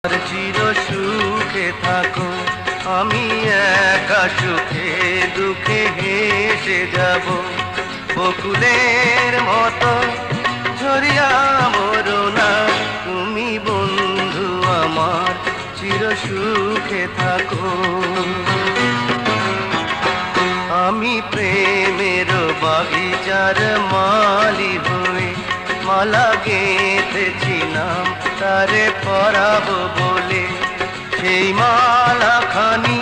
চির সুখে থাকো, আমি একা সুখে দুঃখে হেসে যাব। বকুলের মতো ঝরিয়া মরো না, তুমি বন্ধু আমার চির সুখে থাকো। আমি প্রেমের বাগিচার মালি হয়ে মালা গেঁথেছিলাম তারে পরাবো বলে, সেই মালা খানি